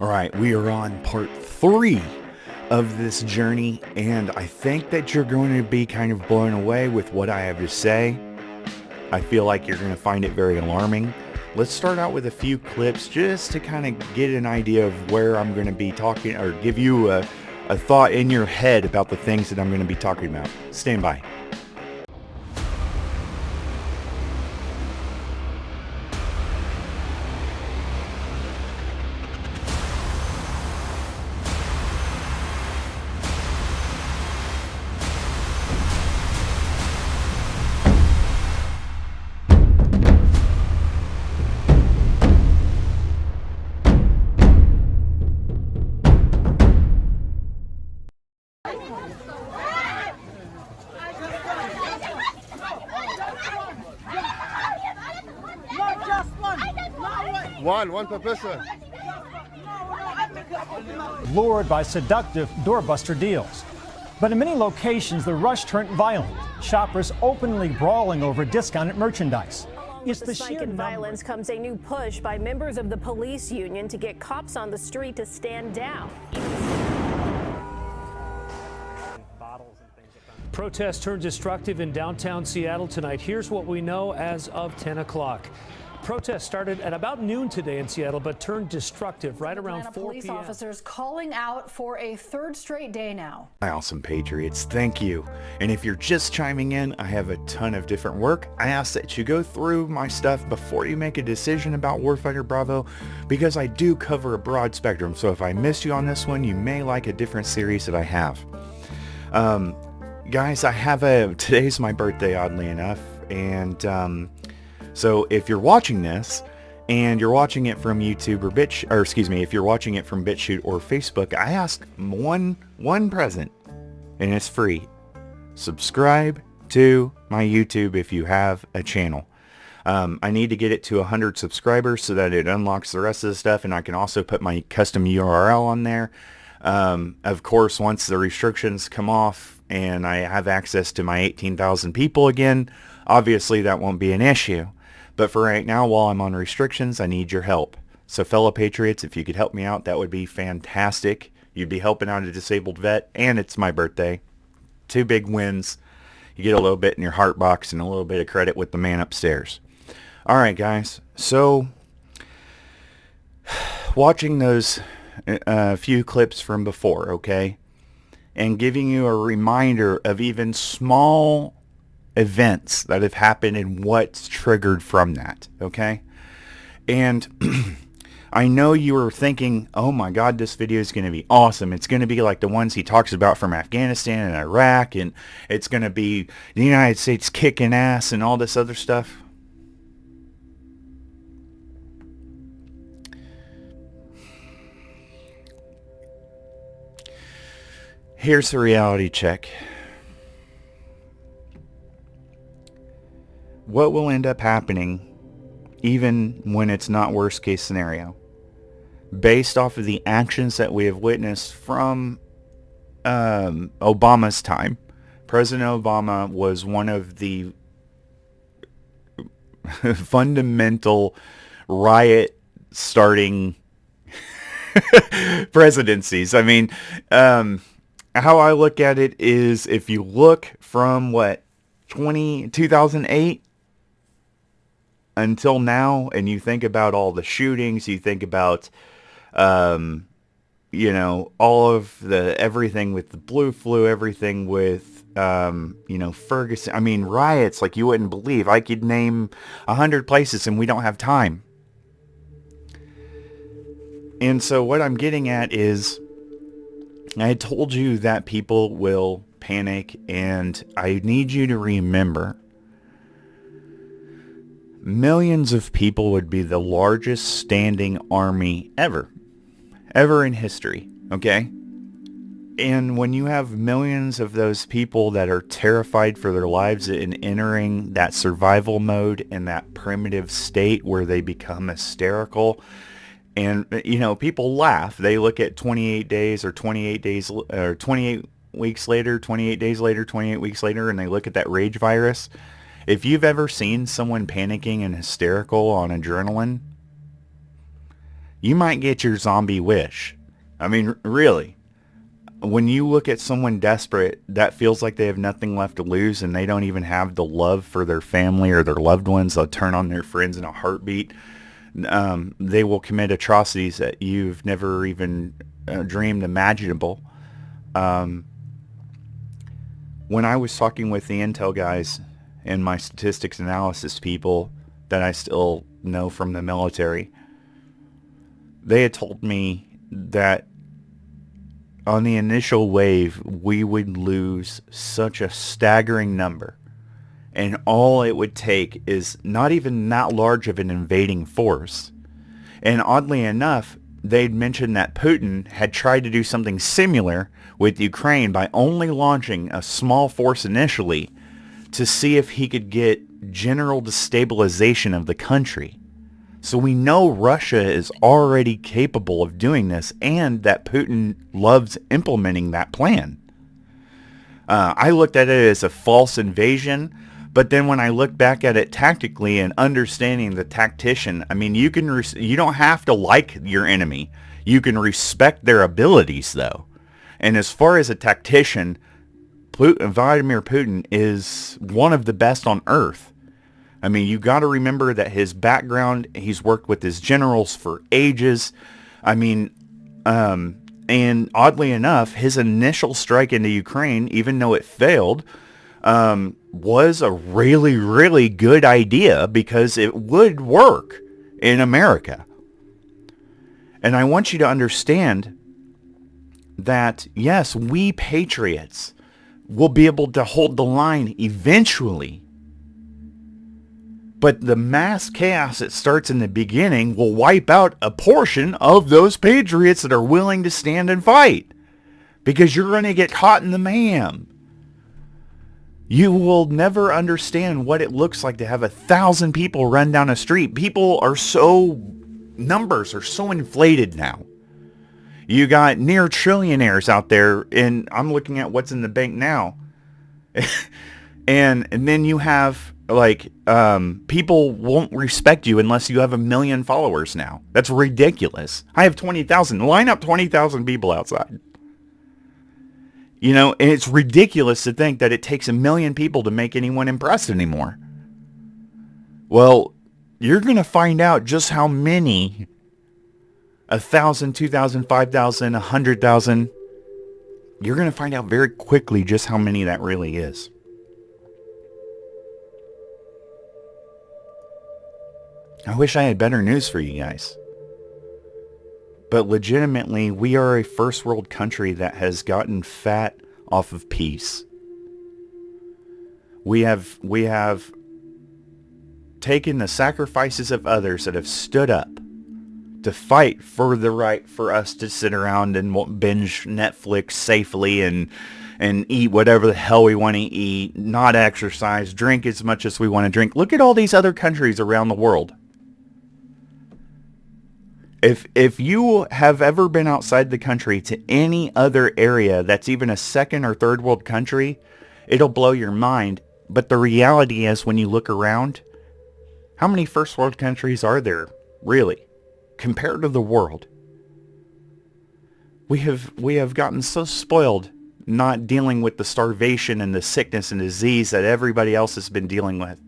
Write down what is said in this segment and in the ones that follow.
All right, we are on part 3 of this journey, and I think that you're going to be kind of blown away with what I have to say. I feel like you're going to find it very alarming. Let's start out with a few clips just to kind of get an idea of where I'm going to be talking, or give you a thought in your head about the things that I'm going to be talking about. Stand by. One per person. Lured by seductive doorbuster deals. But in many locations, the rush turned violent. Shoppers openly brawling over discounted merchandise. With the spike in violence comes a new push by members of the police union to get cops on the street to stand down. Protests turned destructive in downtown Seattle tonight. Here's what we know as of 10 o'clock. Protests started at about noon today in Seattle, but turned destructive right around 4 p.m. Police officers calling out for a third straight day now. Awesome, Patriots. Thank you. And if you're just chiming in, I have a ton of different work. I ask that you go through my stuff before you make a decision about Warfighter Bravo, because I do cover a broad spectrum. So if I missed you on this one, you may like a different series that I have. Guys, today's my birthday, oddly enough. And, so if you're watching this and you're watching it from YouTube if you're watching it from Bitchute or Facebook, I ask one present, and it's free. Subscribe to my YouTube if you have a channel. I need to get it to 100 subscribers so that it unlocks the rest of the stuff, and I can also put my custom URL on there. Of course, once the restrictions come off and I have access to my 18,000 people again, obviously that won't be an issue. But for right now, while I'm on restrictions, I need your help. So fellow Patriots, if you could help me out, that would be fantastic. You'd be helping out a disabled vet, and it's my birthday. 2 big wins. You get a little bit in your heart box and a little bit of credit with the man upstairs. All right, guys. So watching those few clips from before, okay, and giving you a reminder of even small events that have happened and what's triggered from that, okay? And I know you were thinking, oh my god, this video is going to be awesome. It's going to be like the ones he talks about from Afghanistan and Iraq, and it's going to be the United States kicking ass and all this other stuff. Here's the reality check. What will end up happening, even when it's not worst case scenario, based off of the actions that we have witnessed from Obama's time. President Obama was one of the fundamental riot starting presidencies. I mean, how I look at it is, if you look from 2008 until now, and you think about all the shootings, you think about, all of everything with the blue flu, everything with, Ferguson. I mean, riots like you wouldn't believe. I could name 100 places and we don't have time. And so what I'm getting at is, I told you that people will panic, and I need you to remember, millions of people would be the largest standing army ever in history, okay? And when you have millions of those people that are terrified for their lives and entering that survival mode and that primitive state where they become hysterical, and people laugh. They look at 28 days or 28 days or 28 weeks later, 28 days later, 28 weeks later, and they look at that rage virus. If you've ever seen someone panicking and hysterical on adrenaline, you might get your zombie wish. I mean, really. When you look at someone desperate that feels like they have nothing left to lose and they don't even have the love for their family or their loved ones, they'll turn on their friends in a heartbeat. They will commit atrocities that you've never even dreamed imaginable. When I was talking with the intel guys and my statistics analysis people that I still know from the military, they had told me that on the initial wave, we would lose such a staggering number. And all it would take is not even that large of an invading force. And oddly enough, they'd mentioned that Putin had tried to do something similar with Ukraine by only launching a small force initially to see if he could get general destabilization of the country. So we know Russia is already capable of doing this and that Putin loves implementing that plan. I looked at it as a false invasion, but then when I look back at it tactically and understanding the tactician, I mean, you don't have to like your enemy. You can respect their abilities, though. And as far as a tactician, Vladimir Putin is one of the best on earth. I mean, you got to remember that his background, he's worked with his generals for ages. I mean, and oddly enough, his initial strike into Ukraine, even though it failed, was a really, really good idea because it would work in America. And I want you to understand that, yes, we patriots will be able to hold the line eventually. But the mass chaos that starts in the beginning will wipe out a portion of those patriots that are willing to stand and fight. Because you're going to get caught in the mayhem. You will never understand what it looks like to have 1,000 people run down a street. Numbers are so inflated now. You got near trillionaires out there, and I'm looking at what's in the bank now. and then you have people won't respect you unless you have 1 million followers now. That's ridiculous. I have 20,000. Line up 20,000 people outside. You know, and it's ridiculous to think that it takes 1 million people to make anyone impressed anymore. Well, you're going to find out just how many 1,000, 2,000, 5,000, 100,000. You're going to find out very quickly just how many that really is. I wish I had better news for you guys. But legitimately, we are a first world country that has gotten fat off of peace. We have taken the sacrifices of others that have stood up to fight for the right for us to sit around and binge Netflix safely and eat whatever the hell we want to eat, not exercise, drink as much as we want to drink. Look at all these other countries around the world. If you have ever been outside the country to any other area that's even a second or third world country, it'll blow your mind. But the reality is, when you look around, how many first world countries are there, really, compared to the world? We have gotten so spoiled not dealing with the starvation and the sickness and disease that everybody else has been dealing with.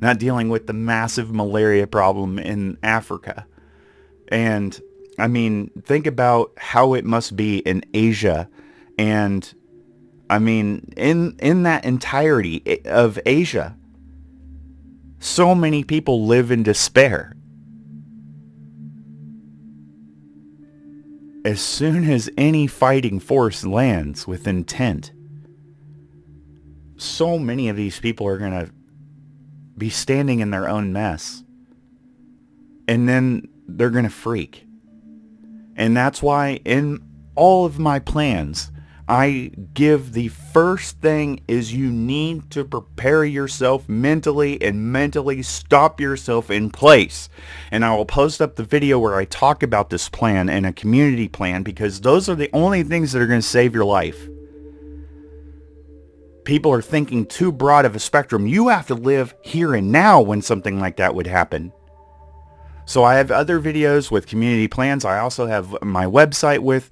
Not dealing with the massive malaria problem in Africa. And, I mean, think about how it must be in Asia. And, I mean, in that entirety of Asia, so many people live in despair. As soon as any fighting force lands with intent, so many of these people are going to be standing in their own mess. And then they're going to freak. And that's why in all of my plans, I give the first thing is you need to prepare yourself mentally and mentally stop yourself in place. And I will post up the video where I talk about this plan and a community plan, because those are the only things that are going to save your life. People are thinking too broad of a spectrum. You have to live here and now when something like that would happen. So I have other videos with community plans. I also have my website with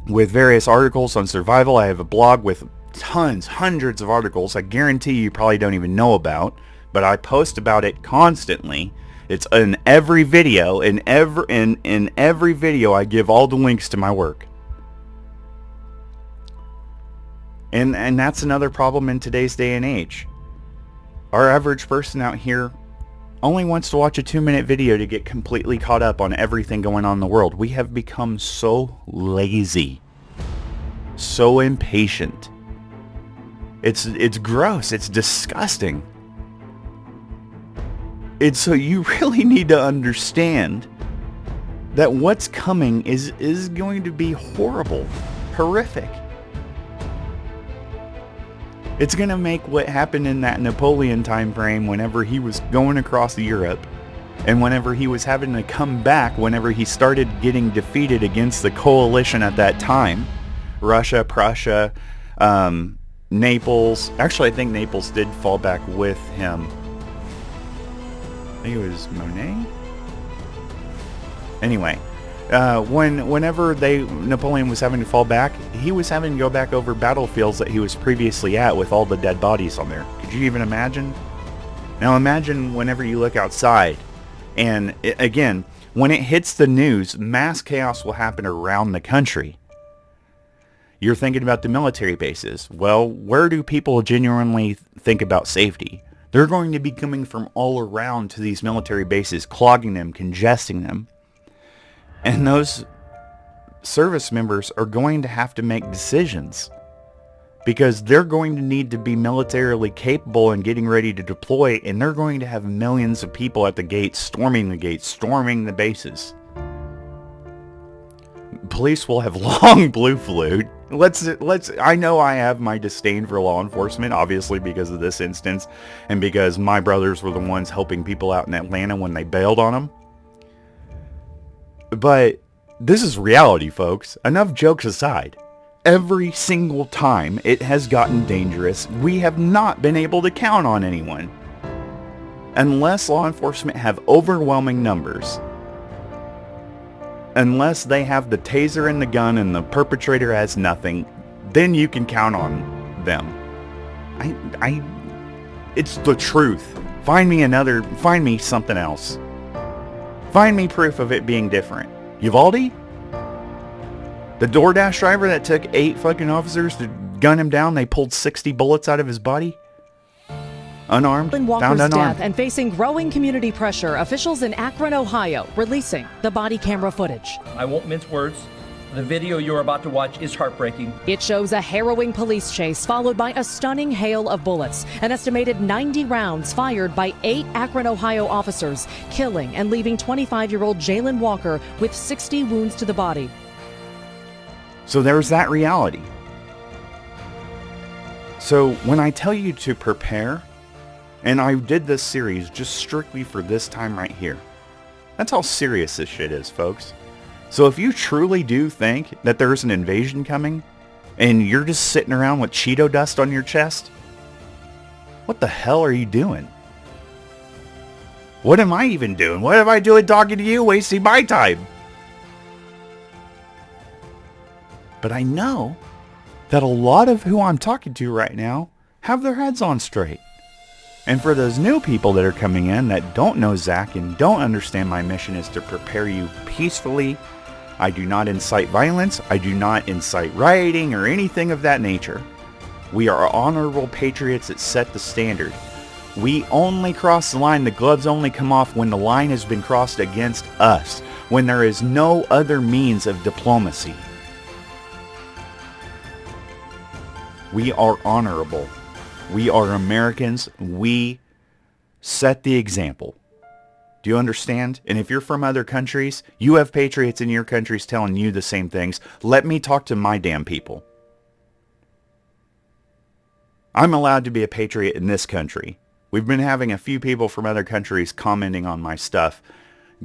various articles on survival. I have a blog with hundreds of articles I guarantee you probably don't even know about, but I post about it constantly. It's in every video. In every video I give all the links to my work. And that's another problem in today's day and age. Our average person out here only wants to watch a 2-minute video to get completely caught up on everything going on in the world. We have become so lazy, so impatient. It's gross. It's disgusting. So you really need to understand that what's coming is going to be horrible, horrific. It's going to make what happened in that Napoleon time frame whenever he was going across Europe and whenever he was having to come back, whenever he started getting defeated against the coalition at that time, Russia, Prussia, Naples. Actually, I think Naples did fall back with him. I think it was Monet. Anyway, whenever Napoleon was having to fall back, he was having to go back over battlefields that he was previously at with all the dead bodies on there. Could you even imagine? Now imagine whenever you look outside, and again, when it hits the news, mass chaos will happen around the country. You're thinking about the military bases. Well, where do people genuinely think about safety? They're going to be coming from all around to these military bases, clogging them, congesting them. And those service members are going to have to make decisions because they're going to need to be militarily capable and getting ready to deploy, and they're going to have millions of people at the gates, storming the bases. Police will have long blue flute. I know I have my disdain for law enforcement, obviously because of this instance, and because my brothers were the ones helping people out in Atlanta when they bailed on them. But this is reality, folks. Enough jokes aside. Every single time it has gotten dangerous, we have not been able to count on anyone. Unless law enforcement have overwhelming numbers, unless they have the taser and the gun and the perpetrator has nothing, then you can count on them. It's the truth. Find me something else. Find me proof of it being different. Uvalde? The DoorDash driver that took 8 fucking officers to gun him down, they pulled 60 bullets out of his body? Unarmed, found unarmed. Death and facing growing community pressure, officials in Akron, Ohio, releasing the body camera footage. I won't mince words. The video you're about to watch is heartbreaking. It shows a harrowing police chase followed by a stunning hail of bullets. An estimated 90 rounds fired by 8 Akron, Ohio officers, killing and leaving 25-year-old Jalen Walker with 60 wounds to the body. So there's that reality. So when I tell you to prepare, and I did this series just strictly for this time right here, that's how serious this shit is, folks. So if you truly do think that there's an invasion coming, and you're just sitting around with Cheeto dust on your chest, what the hell are you doing? What am I even doing? What am I doing talking to you, wasting my time? But I know that a lot of who I'm talking to right now have their heads on straight. And for those new people that are coming in that don't know Zach and don't understand my mission is to prepare you peacefully. I do not incite violence. I do not incite rioting or anything of that nature. We are honorable patriots that set the standard. We only cross the line. The gloves only come off when the line has been crossed against us, when there is no other means of diplomacy. We are honorable. We are Americans. We set the example. Do you understand? And if you're from other countries, you have patriots in your countries telling you the same things. Let me talk to my damn people. I'm allowed to be a patriot in this country. We've been having a few people from other countries commenting on my stuff.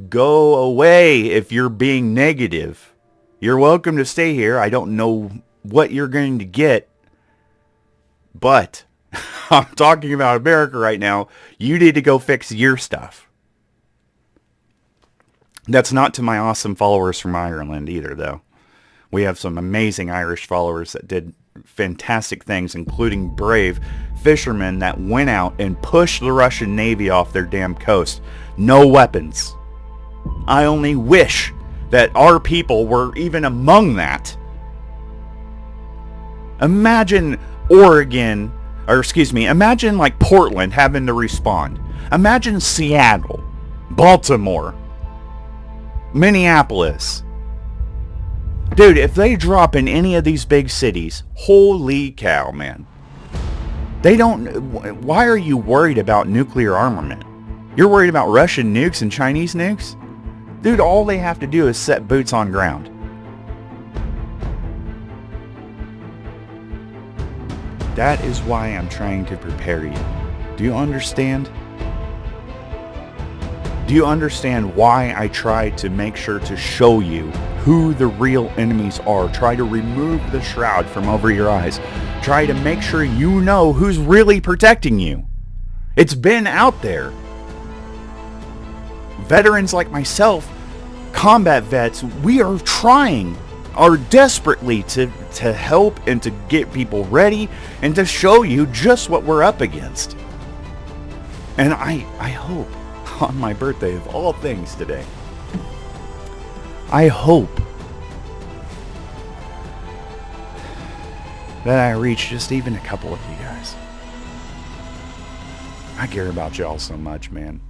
Go away if you're being negative. You're welcome to stay here. I don't know what you're going to get, but I'm talking about America right now. You need to go fix your stuff. That's not to my awesome followers from Ireland either, though. We have some amazing Irish followers that did fantastic things, including brave fishermen that went out and pushed the Russian Navy off their damn coast. No weapons. I only wish that our people were even among that. Imagine Oregon, imagine like Portland having to respond. Imagine Seattle, Baltimore, Minneapolis. Dude, if they drop in any of these big cities, holy cow, man. Why are you worried about nuclear armament? You're worried about Russian nukes and Chinese nukes? Dude, all they have to do is set boots on ground. That is why I'm trying to prepare you. Do you understand? Do you understand why I try to make sure to show you who the real enemies are? Try to remove the shroud from over your eyes. Try to make sure you know who's really protecting you. It's been out there. Veterans like myself, combat vets, we are trying, are desperately to help and to get people ready and to show you just what we're up against. And I hope on my birthday of all things today, I hope that I reach just even a couple of you guys. I care about y'all so much, man.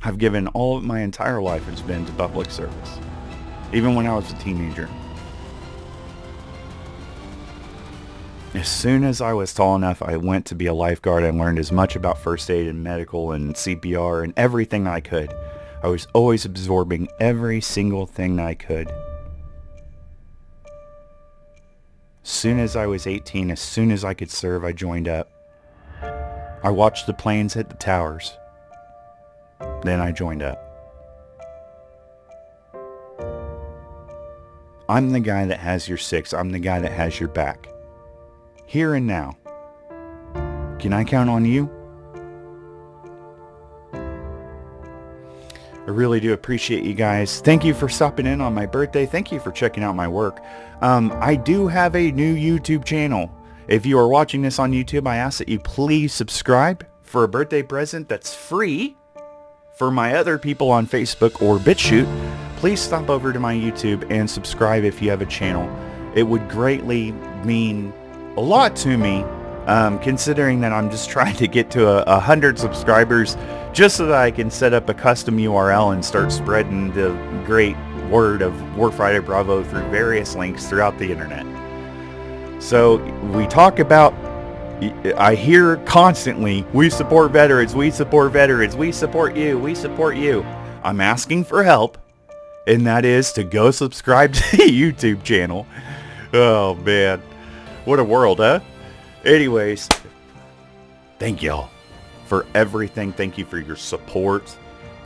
I've given all of my entire life has been to public service, even when I was a teenager. As soon as I was tall enough, I went to be a lifeguard and learned as much about first aid and medical and CPR and everything I could. I was always absorbing every single thing I could. As soon as I was 18, as soon as I could serve, I joined up. I watched the planes hit the towers. Then I joined up. I'm the guy that has your six. I'm the guy that has your back. Here and now. Can I count on you? I really do appreciate you guys. Thank you for stopping in on my birthday. Thank you for checking out my work. I do have a new YouTube channel. If you are watching this on YouTube, I ask that you please subscribe for a birthday present that's free. For my other people on Facebook or Bitchute, please stop over to my YouTube and subscribe if you have a channel. It would greatly mean a lot to me, considering that I'm just trying to get to 100 subscribers just so that I can set up a custom URL and start spreading the great word of WarfighterBravo through various links throughout the internet. So we talk about, I hear constantly, we support veterans, we support veterans, we support you, we support you. I'm asking for help, and that is to go subscribe to the YouTube channel. Oh man. What a world, huh? Anyways, thank y'all for everything. Thank you for your support.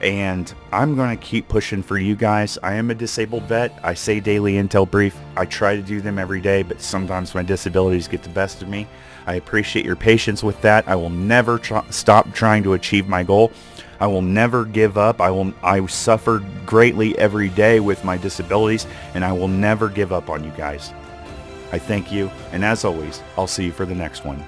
And I'm going to keep pushing for you guys. I am a disabled vet. I say daily intel brief. I try to do them every day, but sometimes my disabilities get the best of me. I appreciate your patience with that. I will never stop trying to achieve my goal. I will never give up. I suffer greatly every day with my disabilities, and I will never give up on you guys. I thank you, and as always, I'll see you for the next one.